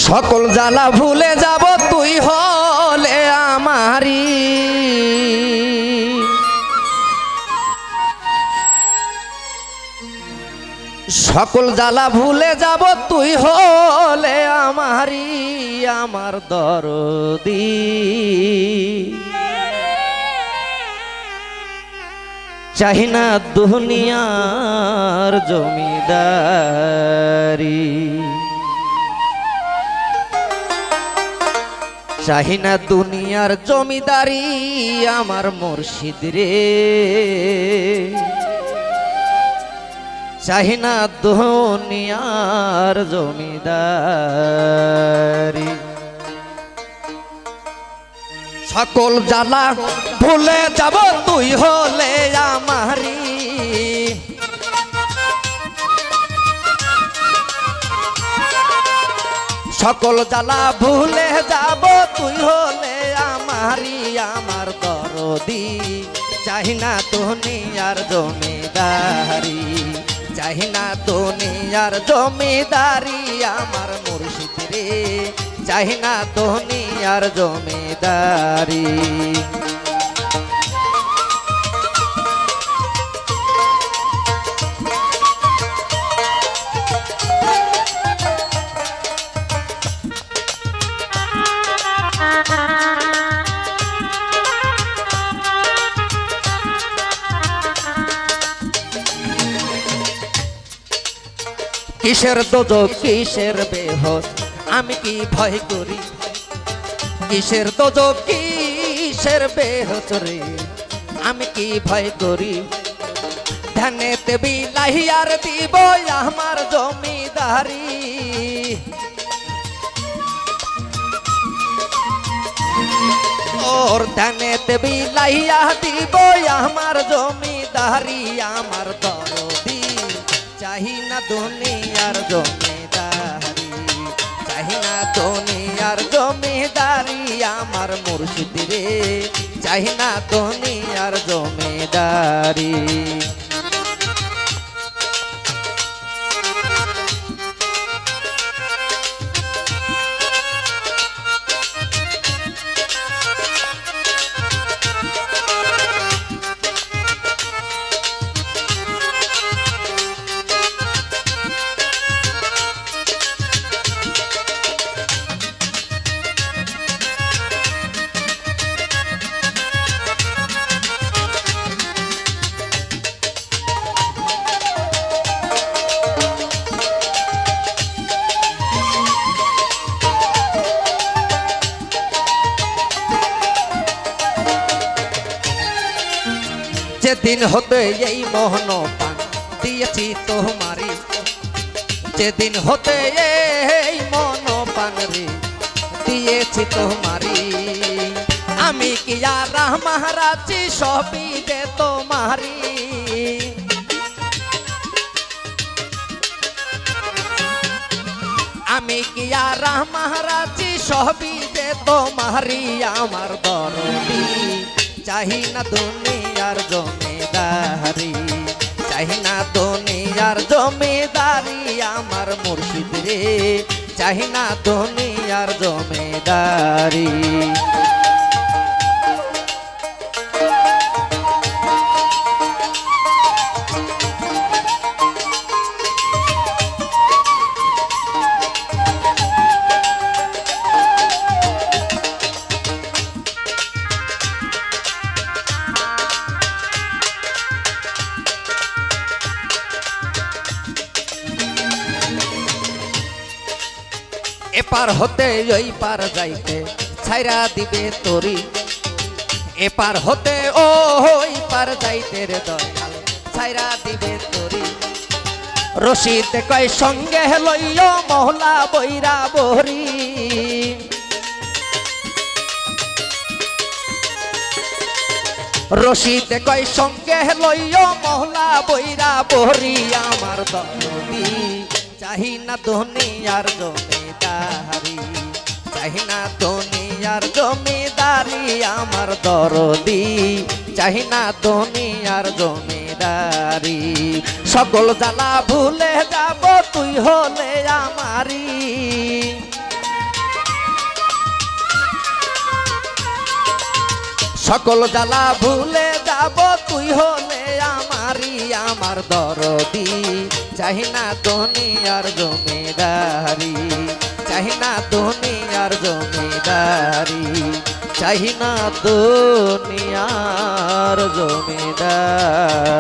সকল জ্বালা ভুলে যাব তুই হলে আমারি সকল জ্বালা ভুলে যাব তুই হলে আমারি আমার দরদি চাহি না দুনিয়ার জমিদারি চাহি না দুনিয়ার জমিদারি আমার মুর্শিদ রে চাহি না দুনিয়ার জমিদারি সকল জ্বালা ভুলে যাব তুই হলে আমারি সকল জ্বালা ভুলে যাব তুই হলে আমারি আমার দরদি চাহি না দুনিয়ার জমিদারি চাহি না দুনিয়ার জমিদারি আমার মুর্শিদ রে চাহি না দুনিয়ার জমিদারি কিসের দোজক কিসের বেহস আমি কি ভয় করি কিসের দোজক কিসের বেহস রে আমি কি ভয় করি ধ্যানেতে বিলাহিয়ার দিব আমার জমিদারি ওর ধ্যানেতে বিলাহিয়া দিব আমার জমিদারি আমার দরদি চাহি না দুনিয়ার জমিদারি চাহি না দুনিয়ার জমিদারি আমার মুর্শিদ রে চাহি না দুনিয়ার জমিদারি যেদিন হতে এই মোহন পান দিয়েছি তোমারি যেদিন হতে এই মন পান রে দিয়েছি তোমারি আমি কি আর মহারাজি সবই যে তোমারি আমি কি আর মহারাজি সবই যে তোমারি আমার দরদি চাহি না দুনিয়ার জমিদারি চাহি না দুনিয়ার জমিদারি আমার মুর্শিদ রে চাহি না দুনিয়ার জমিদারি এপার হতে ওই পার যাইতে ছাইরা দিবে তোরি এপার হতে ওই পার যাইতে রে দয়াল ছাইরা দিবে তোরি রশিদ কয় সঙ্গে লইও মহলা বৈরা বহরি রশিদ কয় সঙ্গে লইও মহলা বৈরা বহরি আমার দরদি চাহি না দুনিয়ার জমিদারি চাহি না দুনিয়ার জমিদারি আমার দরদি চাহি না দুনিয়ার জমিদারি সকল জ্বালা ভুলে যাব তুই হলে আমারি সকল জ্বালা ভুলে যাব তুই হলে আমারি আমার দরদি চাহি না দুনিয়ার জমিদারি চাহি না দুনিয়ার জমিদারি চাহি না দুনিয়ার জমিদারি